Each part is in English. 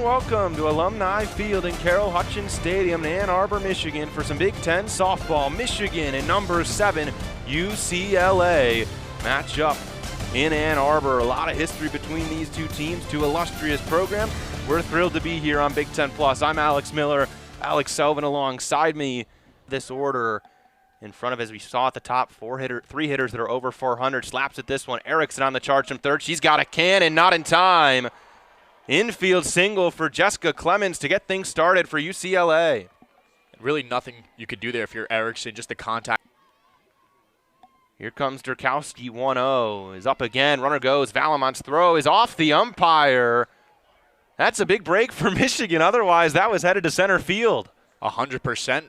welcome to Alumni Field in Carroll Hutchins Stadium in Ann Arbor, Michigan for some Big Ten softball. Michigan and number 7 UCLA match up in Ann Arbor. A lot of history between these two teams, two illustrious programs. We're thrilled to be here on Big Ten Plus. I'm Alex Miller, Alex Selvin alongside me. This order in front of, as we saw at the top, three hitters that are over 400. Slaps at this one. Erickson on the charge from third. She's got a cannon, not in time. Infield single for Jessica Clemens to get things started for UCLA. Really nothing you could do there if you're Erickson, just the contact. Here comes Durkowski, 1-0, is up again, runner goes, Valamont's throw is off the umpire. That's a big break for Michigan, otherwise that was headed to center field. 100%.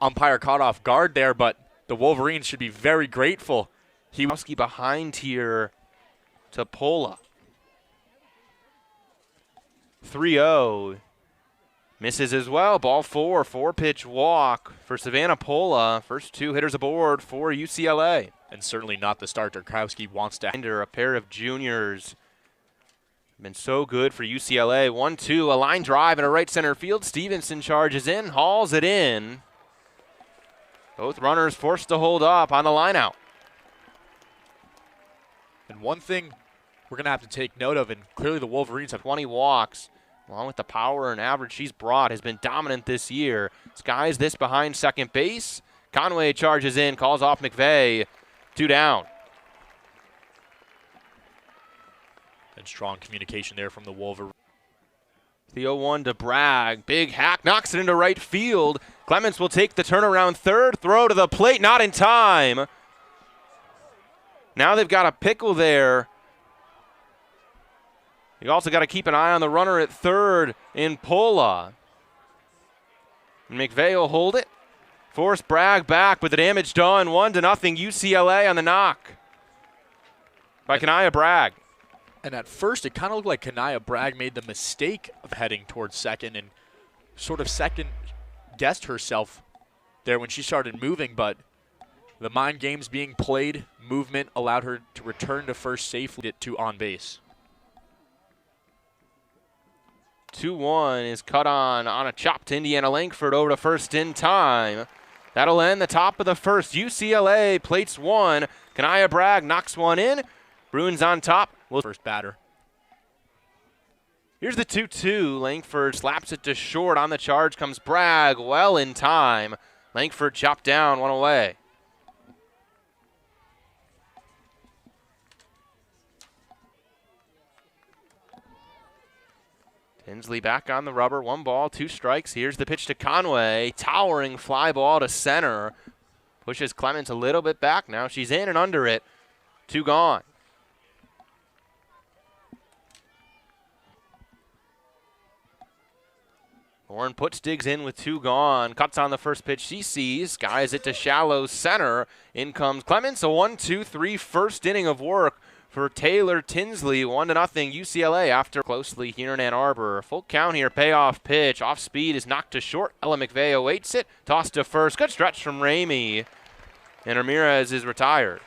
Umpire caught off guard there, but the Wolverines should be very grateful. Durkowski behind here to Pola. 3-0. Misses as well. Ball 4, 4-pitch walk for Savannah Pola. First two hitters aboard for UCLA. And certainly not the start Durkowski wants to. A pair of juniors been so good for UCLA. 1-2, a line drive in a right center field. Stevenson charges in, hauls it in. Both runners forced to hold up on the line out. And one thing we're going to have to take note of, and clearly the Wolverines have 20 walks, along with the power and average she's brought, has been dominant this year. Skies this behind second base. Conway charges in, calls off McVeigh. 2 down. And strong communication there from the Wolverines. The 0-1 to Bragg. Big hack, knocks it into right field. Clements will take the turnaround third. Throw to the plate, not in time. Now they've got a pickle there. You also got to keep an eye on the runner at third in Pola. And McVeigh will hold it. Force Bragg back, but the damage done. 1-0 UCLA on the knock by Kanaya Bragg. And at first, it kind of looked like Kanaya Bragg made the mistake of heading towards second and sort of second-guessed herself there when she started moving, but the mind games being played, movement allowed her to return to first safely to on base. 2-1 is cut on a chop to Indiana Langford over to first in time. That'll end the top of the first. UCLA plates one. Kanaya Bragg knocks one in. Bruins on top. First batter. Here's the 2-2. Langford slaps it to short. On the charge comes Bragg, well in time. Langford chopped down, one away. Tinsley back on the rubber. 1 ball, 2 strikes. Here's the pitch to Conway. Towering fly ball to center. Pushes Clements a little bit back. Now she's in and under it. 2 gone. Warren Putz digs in with 2 gone. Cuts on the first pitch she sees. Skies it to shallow center. In comes Clements. A 1-2-3 first inning of work for Taylor Tinsley. 1-0 UCLA after closely here in Ann Arbor. Full count here. Payoff pitch. Off speed is knocked to short. Ella McVeigh awaits it. Tossed to first. Good stretch from Ramey. And Ramirez is retired.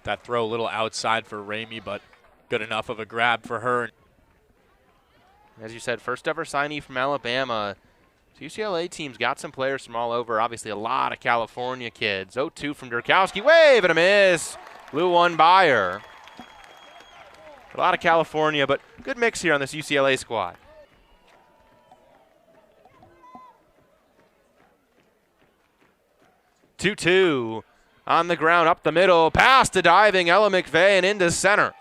That throw a little outside for Ramey, but good enough of a grab for her. As you said, first ever signee from Alabama. The UCLA team's got some players from all over. Obviously, a lot of California kids. 0-2 from Durkowski. Wave and a miss. Blew one by her. A lot of California, but good mix here on this UCLA squad. Two on the ground, up the middle. Past the diving Ella McVeigh and into center.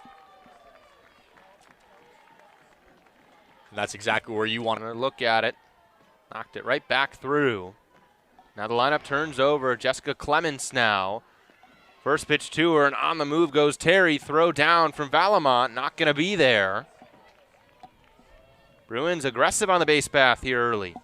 That's exactly where you want to look at it. Knocked it right back through. Now the lineup turns over. Jessica Clements now. First pitch to her, and on the move goes Terry. Throw down from Valamont. Not going to be there. Bruins aggressive on the base path here early.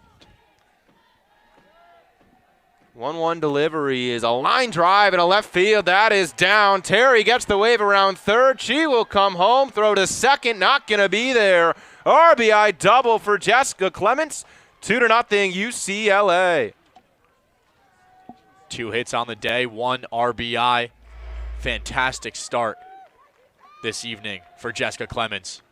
1-1 delivery is a line drive in a left field. That is down. Terry gets the wave around third. She will come home. Throw to second. Not going to be there. RBI double for Jessica Clements. 2-0 UCLA. 2 hits on the day, 1 RBI. Fantastic start this evening for Jessica Clements.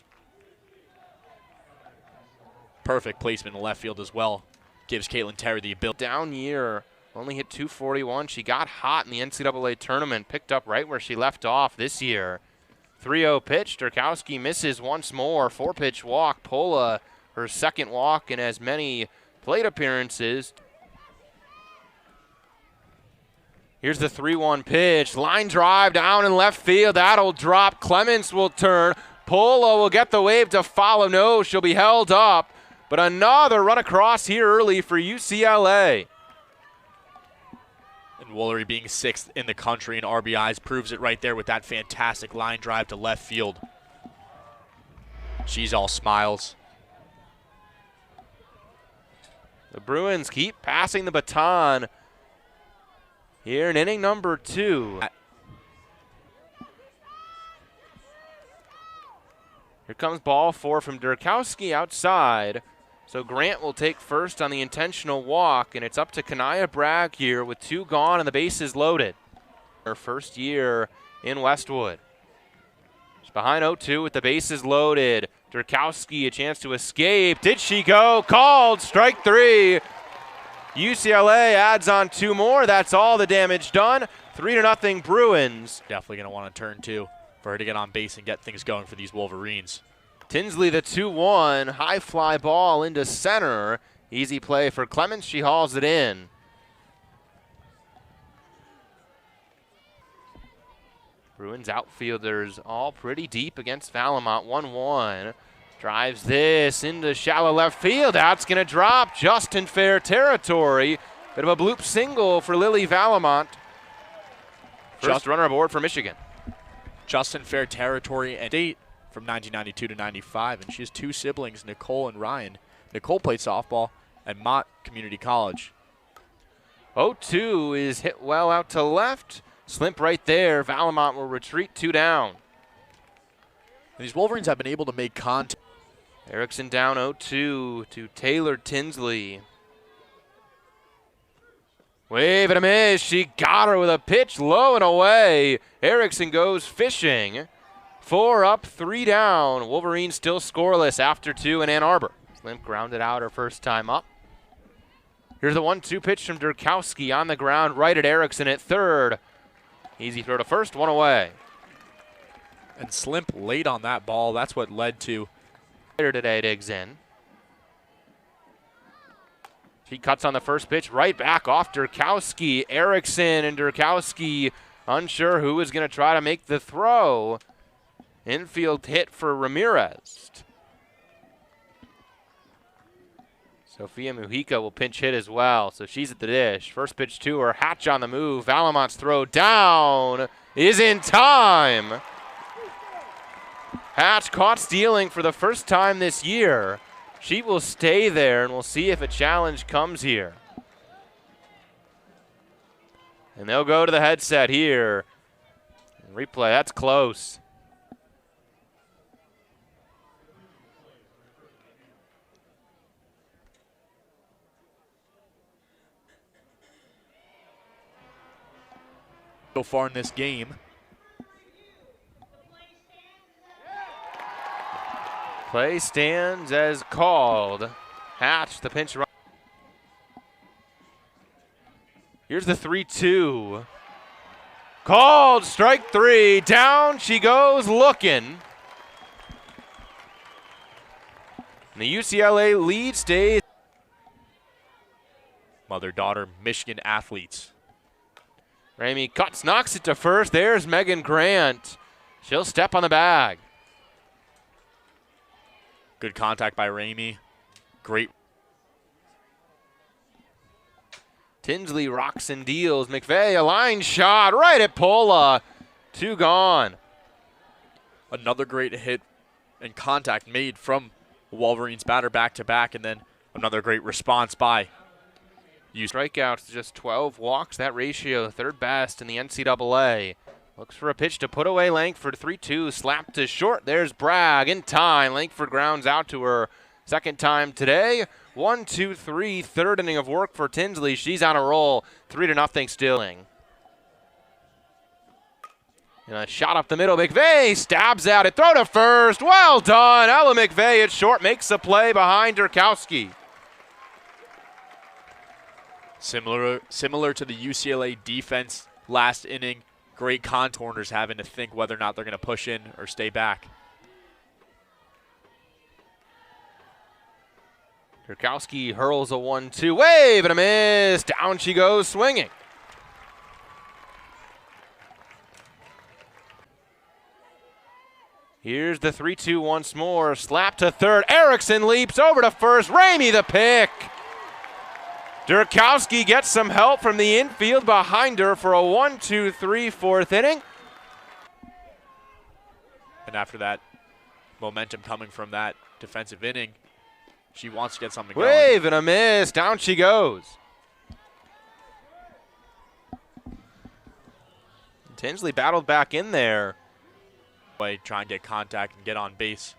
perfect placement in left field as well. Gives Caitlin Terry the ability. Down year, only hit 241. She got hot in the NCAA tournament, picked up right where she left off this year. 3-0 pitch, Durkowski misses once more. 4-pitch walk, Pola, her second walk in as many plate appearances. Here's the 3-1 pitch. Line drive down in left field. That'll drop. Clements will turn. Pola will get the wave to follow. No, she'll be held up. But another run across here early for UCLA. And Woolery being 6th in the country in RBIs proves it right there with that fantastic line drive to left field. She's all smiles. The Bruins keep passing the baton here in inning number 2. Here comes ball 4 from Durkowski outside. So Grant will take first on the intentional walk, and it's up to Kanaya Bragg here with 2 gone and the bases loaded. Her first year in Westwood. She's behind 0-2 with the bases loaded. Durkowski a chance to escape. Did she go? Called. Strike 3. UCLA adds on 2 more. That's all the damage done. 3-0 Bruins. Definitely going to want to turn 2 for her to get on base and get things going for these Wolverines. Tinsley the 2-1. High fly ball into center. Easy play for Clements. She hauls it in. Bruins outfielders all pretty deep against Valamont. 1-1. Drives this into shallow left field. That's going to drop just in fair territory. Bit of a bloop single for Lily Valamont. First runner aboard for Michigan. Just in fair territory and 8 from 1992 to 95. And she has 2 siblings, Nicole and Ryan. Nicole played softball at Mott Community College. 0-2 is hit well out to left. Slimp right there. Valamont will retreat 2 down. And these Wolverines have been able to make contact. Erickson down 0-2 to Taylor Tinsley. Wave and a miss. She got her with a pitch low and away. Erickson goes fishing. 4 up, 3 down. Wolverines still scoreless after 2 in Ann Arbor. Slimp grounded out her first time up. Here's the 1-2 pitch from Durkowski on the ground right at Erickson at third. Easy throw to first, 1 away. And Slimp late on that ball. That's what led to. Today digs in. She cuts on the first pitch right back off Durkowski. Erickson and Durkowski unsure who is going to try to make the throw. Infield hit for Ramirez. Sophia Mujica will pinch hit as well, so she's at the dish. First pitch to her, Hatch on the move. Valamont's throw down is in time. Hatch caught stealing for the first time this year. She will stay there, and we'll see if a challenge comes here. And they'll go to the headset here. Replay, that's close. So far in this game. Play stands as called. Hatch, the pinch run. Here's the 3-2. Called, strike 3. Down she goes looking. And the UCLA lead stays. Mother-daughter Michigan athletes. Ramey cuts, knocks it to first. There's Megan Grant. She'll step on the bag. Good contact by Ramey. Great. Tinsley rocks and deals. McVeigh, a line shot right at Pola. 2 gone. Another great hit and contact made from Wolverines batter back-to-back, and then another great response by Strikeouts, just 12 walks. That ratio, third best in the NCAA. Looks for a pitch to put away Langford. 3-2, slapped to short. There's Bragg in time. Langford grounds out to her second time today. 1-2-3, third inning of work for Tinsley. She's on a roll. 3-0 Stilling. And a shot up the middle. McVeigh stabs at it. Throw to first. Well done. Ella McVeigh at short makes a play behind Durkowski. Similar to the UCLA defense last inning. Great contourners having to think whether or not they're going to push in or stay back. Durkowski hurls a 1-2 wave and a miss. Down she goes swinging. Here's the 3-2 once more. Slap to third. Erickson leaps over to first. Ramey the pick. Durkowski gets some help from the infield behind her for a 1-2-3 fourth inning. And after that momentum coming from that defensive inning, she wants to get something going. Wave and a miss. Down she goes. Tinsley battled back in there. Try and get contact and get on base.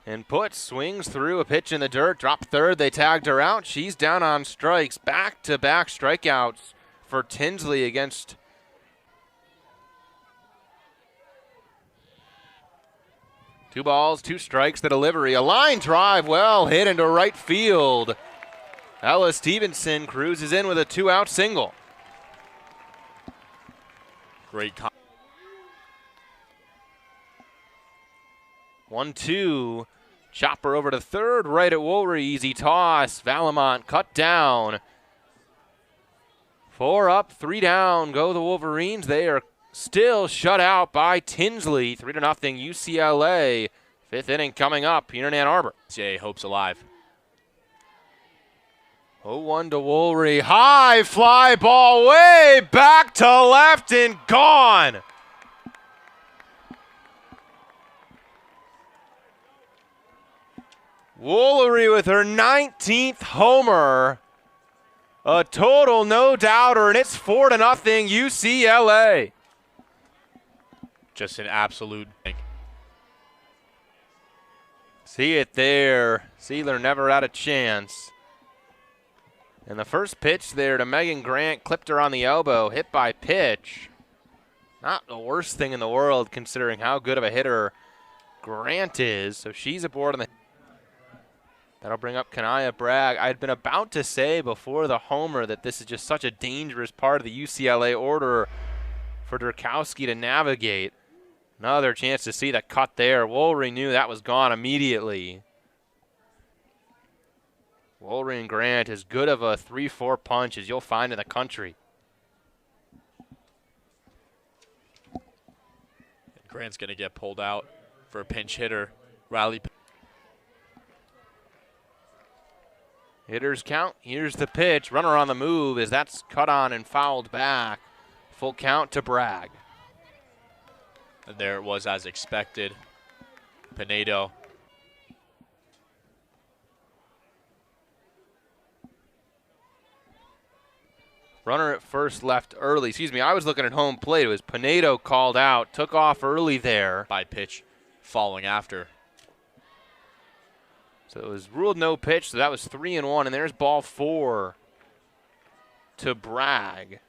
And Put swings through a pitch in the dirt, drop third, they tagged her out. She's down on strikes, back-to-back strikeouts for Tinsley against two balls, two strikes, the delivery. A line drive, well hit into right field. Ella Stevenson cruises in with a two-out single. Great 1-2. Chopper over to third, right at Woolry. Easy toss. Valamont cut down. 4 up, 3 down. Go the Wolverines. They are still shut out by Tinsley. 3-0 UCLA. 5th inning coming up here in Ann Arbor. CA hopes alive. 0-1 to Woolry. High fly ball way back to left and gone. Woolery with her 19th homer. A total no-doubter, and it's 4-0 UCLA. Just an absolute thing. See it there. Sealer never had a chance. And the first pitch there to Megan Grant clipped her on the elbow, hit by pitch. Not the worst thing in the world considering how good of a hitter Grant is. So she's aboard on the. That'll bring up Kanaya Bragg. I had been about to say before the homer that this is just such a dangerous part of the UCLA order for Durkowski to navigate. Another chance to see the cut there. Woolry knew that was gone immediately. Woolry and Grant, as good of a 3-4 punch as you'll find in the country. Grant's going to get pulled out for a pinch hitter. Riley. Hitters count. Here's the pitch. Runner on the move as that's cut on and fouled back. Full count to Bragg. And there it was as expected. Pinedo. Runner at first left early. Excuse me, I was looking at home plate. It was Pinedo called out, took off early there. By pitch following after. So it was ruled no pitch, so that was 3-1, and there's ball 4 to Bragg.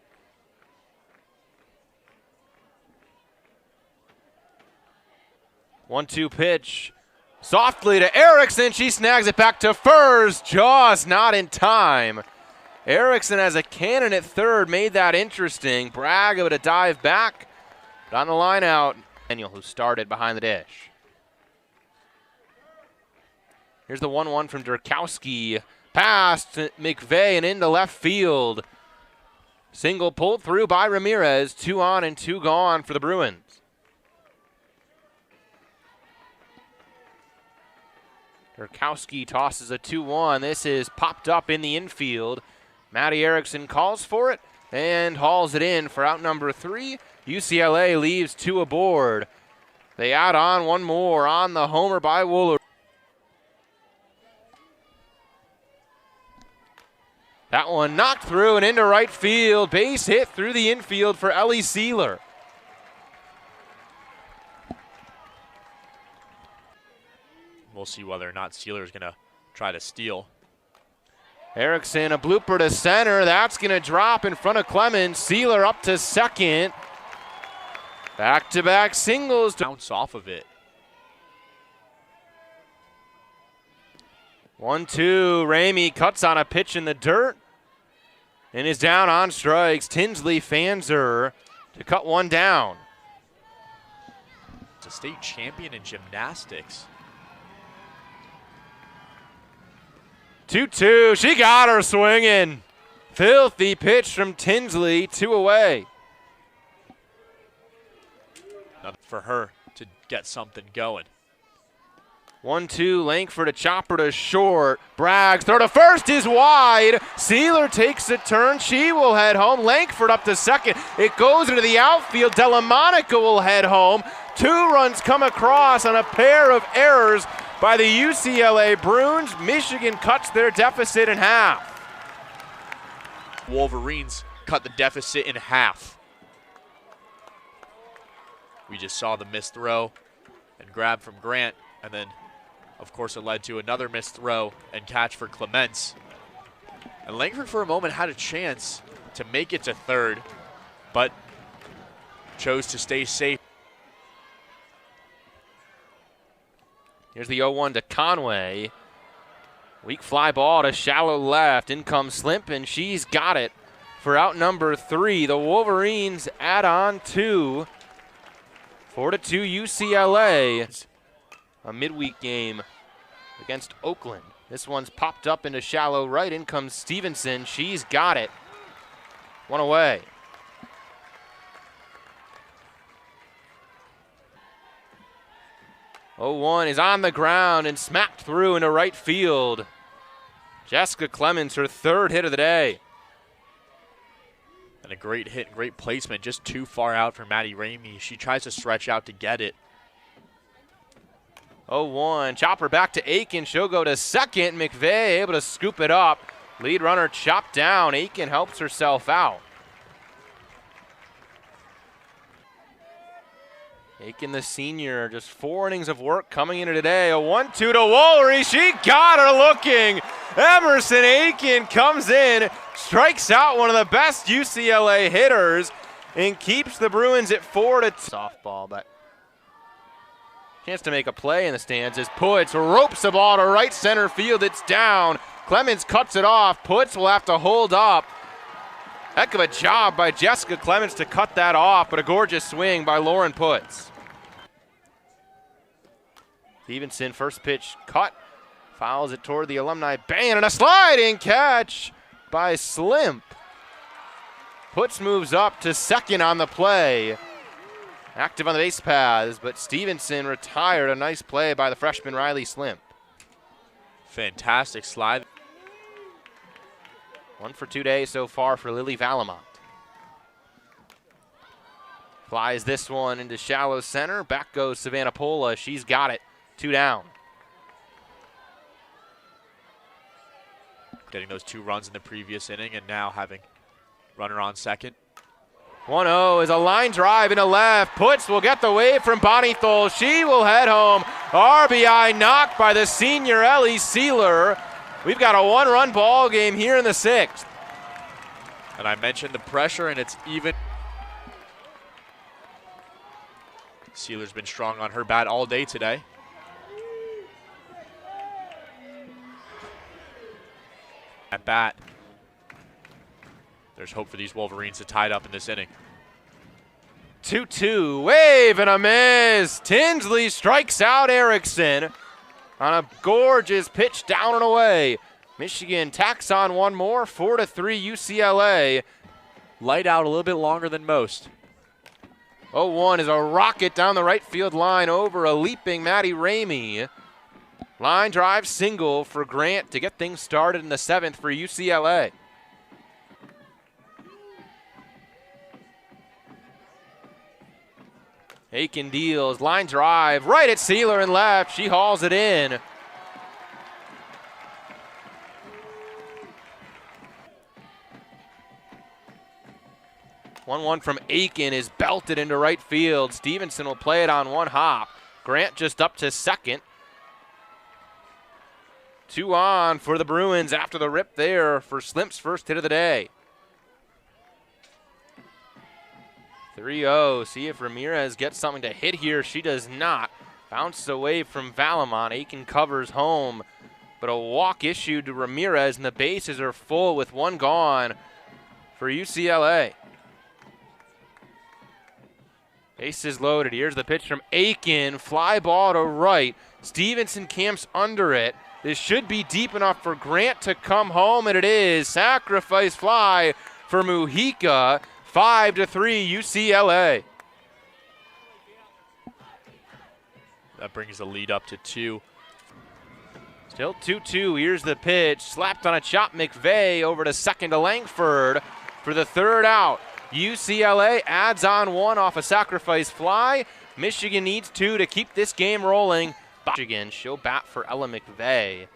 One-two pitch. Softly to Erickson. She snags it back to first. Just not in time. Erickson as a cannon at third made that interesting. Bragg able to dive back. But on the line out, Daniel, who started behind the dish. Here's the 1-1 from Durkowski. Past McVeigh and into left field. Single pulled through by Ramirez. 2 on and 2 gone for the Bruins. Durkowski tosses a 2-1. This is popped up in the infield. Maddie Erickson calls for it and hauls it in for out number 3. UCLA leaves 2 aboard. They add on 1 more on the homer by Wooler. That one knocked through and into right field. Base hit through the infield for Ellie Sealer. We'll see whether or not Sealer is going to try to steal. Erickson, a blooper to center. That's going to drop in front of Clemens. Sealer up to second. Back-to-back singles. Bounce off of it. 1-2. Ramey cuts on a pitch in the dirt and is down on strikes. Tinsley Fanzer to cut one down. It's a state champion in gymnastics. 2-2. She got her swinging. Filthy pitch from Tinsley. 2 away. Nothing for her to get something going. 1-2. Langford, a chopper to short. Bragg's throw to first is wide. Sealer takes a turn. She will head home. Langford up to second. It goes into the outfield. Delamonica will head home. 2 runs come across on a pair of errors by the UCLA Bruins. Michigan cuts their deficit in half. Wolverines cut the deficit in half. We just saw the missed throw and grab from Grant, and then, of course, it led to another missed throw and catch for Clements. And Langford, for a moment, had a chance to make it to third, but chose to stay safe. Here's the 0-1 to Conway. Weak fly ball to shallow left. In comes Slimp, and she's got it for out number 3. The Wolverines add on 2. 4-2 UCLA. A midweek game against Oakland. This one's popped up into shallow right. In comes Stevenson. She's got it. 1 away. Oh, 0-1 is on the ground and smacked through into right field. Jessica Clemens, her 3rd hit of the day. And a great hit, great placement, just too far out for Maddie Ramey. She tries to stretch out to get it. 0-1, chopper back to Aiken. She'll go to second. McVeigh able to scoop it up. Lead runner chopped down. Aiken helps herself out. Aiken, the senior, just 4 innings of work coming into today. A 1-2 to Wollery. She got her looking. Emerson Aiken comes in, strikes out one of the best UCLA hitters, and keeps the Bruins at 4-2. Softball, but chance to make a play in the stands as Puitz ropes the ball to right center field. It's down. Clemens cuts it off. Puitz will have to hold up. Heck of a job by Jessica Clemens to cut that off, but a gorgeous swing by Lauren Puitz. Stevenson, first pitch cut, fouls it toward the alumni band, and a sliding catch by Slimp. Puitz moves up to second on the play. Active on the base paths, but Stevenson retired. A nice play by the freshman Riley Slimp. Fantastic slide. 1 for 2 days so far for Lily Valamont. Flies this one into shallow center. Back goes Savannah Pola. She's got it. 2 down. Getting those 2 runs in the previous inning and now having runner on second. 1-0 is a line drive into left. Puitz will get the wave from Bonnie Thole. She will head home. RBI knocked by the senior Ellie Sealer. We've got a 1-run ball game here in the 6th. And I mentioned the pressure, and it's even. Sealer's been strong on her bat all day today. At bat. There's hope for these Wolverines to tie it up in this inning. 2-2, wave and a miss. Tinsley strikes out Erickson on a gorgeous pitch down and away. Michigan tacks on 1 more, 4-3 UCLA. Light out a little bit longer than most. 0-1 is a rocket down the right field line over a leaping Maddie Ramey. Line drive single for Grant to get things started in the 7th for UCLA. Aiken deals, line drive, right at Sealer and left. She hauls it in. One from Aiken is belted into right field. Stevenson will play it on 1 hop. Grant just up to second. 2 on for the Bruins after the rip there for Slimp's first hit of the day. 3-0. See if Ramirez gets something to hit here. She does not. Bounced away from Valamont. Aiken covers home, but a walk issued to Ramirez, and the bases are full with 1 gone for UCLA. Bases loaded. Here's the pitch from Aiken. Fly ball to right. Stevenson camps under it. This should be deep enough for Grant to come home, and it is. Sacrifice fly for Mujica. 5-3 UCLA. That brings the lead up to 2. Still 2-2. Here's the pitch. Slapped on a chop. McVeigh over to second to Langford for the 3rd out. UCLA adds on 1 off a sacrifice fly. Michigan needs 2 to keep this game rolling. Michigan show bat for Ella McVeigh,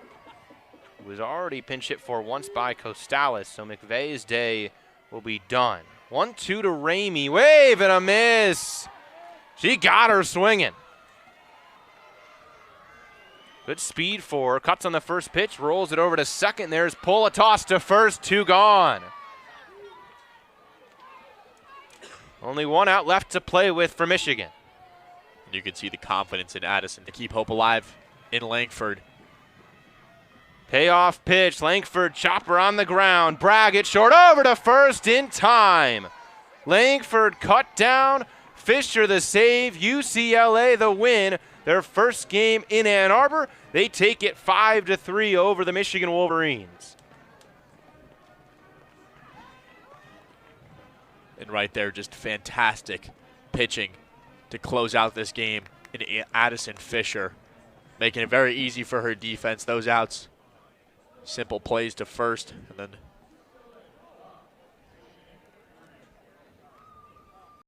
who was already pinch hit for once by Costales, so McVeigh's day will be done. 1-2 to Ramey. Wave and a miss. She got her swinging. Good speed for her. Cuts on the first pitch, rolls it over to second. There's pull, a toss to first, 2 gone. Only 1 out left to play with for Michigan. You can see the confidence in Addison to keep hope alive in Langford. Payoff pitch. Langford chopper on the ground. Braggett short over to first in time. Langford cut down. Fisher the save. UCLA the win. Their first game in Ann Arbor. They take it 5-3 over the Michigan Wolverines. And right there, just fantastic pitching to close out this game in Addison Fisher, making it very easy for her defense. Those outs, simple plays to first, and then